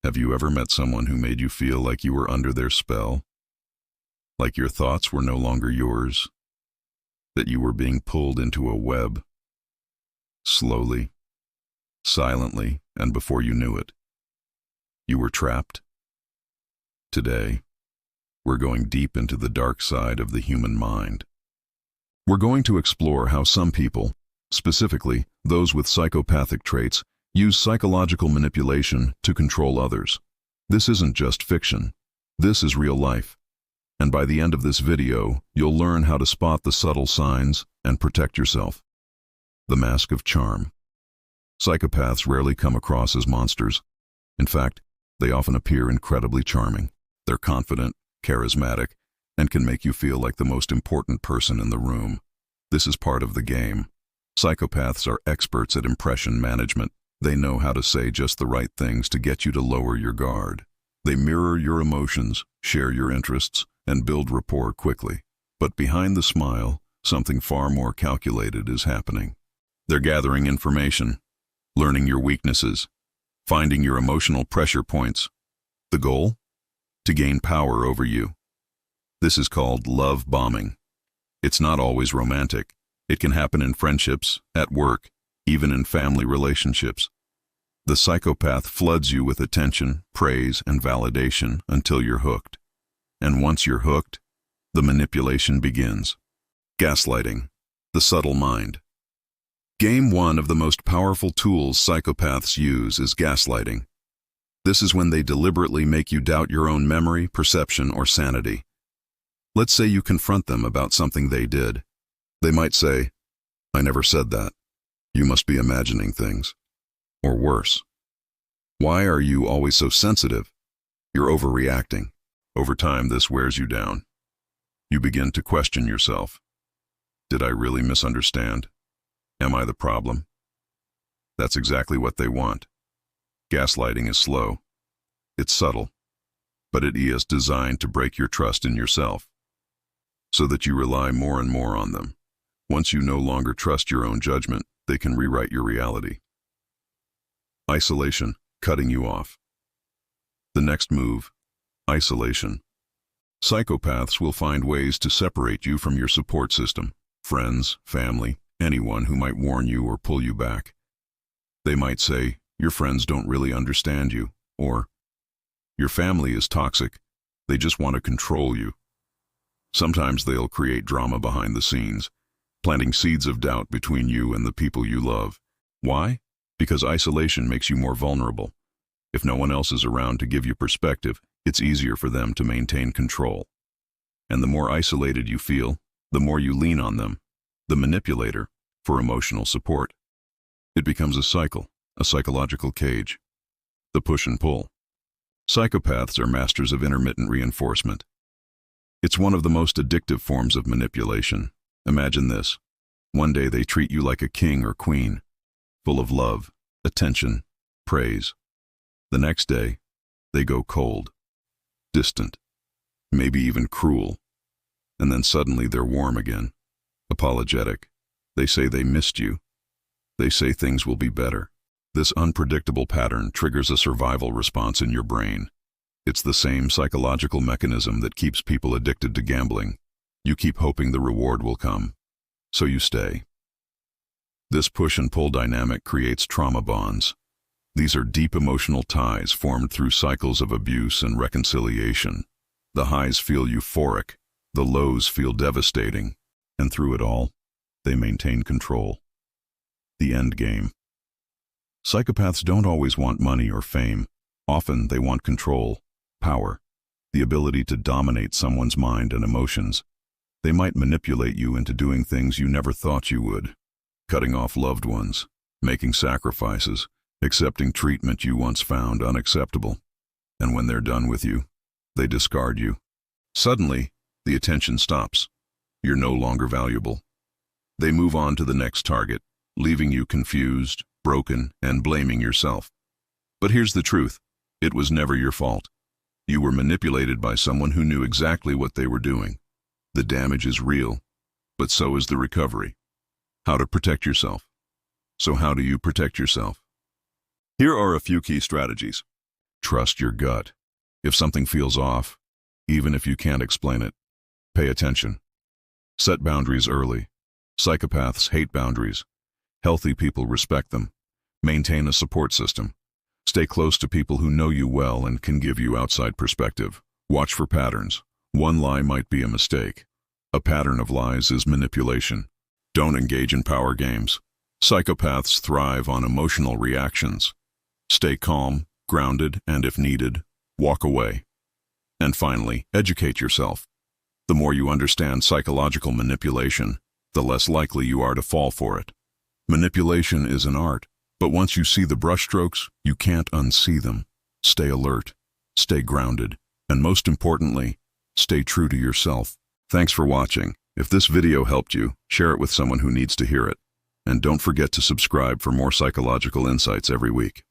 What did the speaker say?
Have you ever met someone who made you feel like you were under their spell? Like your thoughts were no longer yours? That you were being pulled into a web? Slowly, silently, and before you knew it, you were trapped? Today, we're going deep into the dark side of the human mind. We're going to explore how some people, specifically those with psychopathic traits, use psychological manipulation to control others. This isn't just fiction. This is real life. And by the end of this video, you'll learn how to spot the subtle signs and protect yourself. The mask of charm. Psychopaths rarely come across as monsters. In fact, they often appear incredibly charming. They're confident, charismatic, and can make you feel like the most important person in the room. This is part of the game. Psychopaths are experts at impression management. They know how to say just the right things to get you to lower your guard. They mirror your emotions, share your interests, and build rapport quickly. But behind the smile, something far more calculated is happening. They're gathering information, learning your weaknesses, finding your emotional pressure points. The goal? To gain power over you. This is called love bombing. It's not always romantic. It can happen in friendships, at work, even in family relationships. The psychopath floods you with attention, praise, and validation until you're hooked. And once you're hooked, the manipulation begins. Gaslighting, the subtle mind. Game one of the most powerful tools psychopaths use is gaslighting. This is when they deliberately make you doubt your own memory, perception, or sanity. Let's say you confront them about something they did. They might say, "I never said that. You must be imagining things." Or worse, "Why are you always so sensitive? You're overreacting." Over time, this wears you down. You begin to question yourself. Did I really misunderstand? Am I the problem? That's exactly what they want. Gaslighting is slow. It's subtle. But it is designed to break your trust in yourself, so that you rely more and more on them. Once you no longer trust your own judgment, they can rewrite your reality. Isolation, cutting you off. The next move, isolation. Psychopaths will find ways to separate you from your support system, friends, family, anyone who might warn you or pull you back. They might say, "Your friends don't really understand you," or "Your family is toxic, they just want to control you." Sometimes they'll create drama behind the scenes, planting seeds of doubt between you and the people you love. Why? Because isolation makes you more vulnerable. If no one else is around to give you perspective, it's easier for them to maintain control. And the more isolated you feel, the more you lean on them, the manipulator, for emotional support. It becomes a cycle, a psychological cage. The push and pull. Psychopaths are masters of intermittent reinforcement. It's one of the most addictive forms of manipulation. Imagine this. One day they treat you like a king or queen, full of love, attention, praise. The next day, they go cold, distant, maybe even cruel. And then suddenly they're warm again, apologetic. They say they missed you. They say things will be better. This unpredictable pattern triggers a survival response in your brain. It's the same psychological mechanism that keeps people addicted to gambling. You keep hoping the reward will come, so you stay. This push and pull dynamic creates trauma bonds. These are deep emotional ties formed through cycles of abuse and reconciliation. The highs feel euphoric, the lows feel devastating, and through it all, they maintain control. The end game. Psychopaths don't always want money or fame. Often they want control, power, the ability to dominate someone's mind and emotions. They might manipulate you into doing things you never thought you would, cutting off loved ones, making sacrifices, accepting treatment you once found unacceptable. And when they're done with you, they discard you. Suddenly, the attention stops. You're no longer valuable. They move on to the next target, leaving you confused, broken, and blaming yourself. But here's the truth. It was never your fault. You were manipulated by someone who knew exactly what they were doing. The damage is real, but so is the recovery. How to protect yourself. So how do you protect yourself? Here are a few key strategies. Trust your gut. If something feels off, even if you can't explain it, pay attention. Set boundaries early. Psychopaths hate boundaries. Healthy people respect them. Maintain a support system. Stay close to people who know you well and can give you outside perspective. Watch for patterns. One lie might be a mistake. A pattern of lies is manipulation. Don't engage in power games. Psychopaths thrive on emotional reactions. Stay calm, grounded, and if needed, walk away. And finally, educate yourself. The more you understand psychological manipulation, the less likely you are to fall for it. Manipulation is an art, but once you see the brushstrokes, you can't unsee them. Stay alert, stay grounded, and most importantly, stay true to yourself. Thanks for watching. If this video helped you, share it with someone who needs to hear it. And don't forget to subscribe for more psychological insights every week.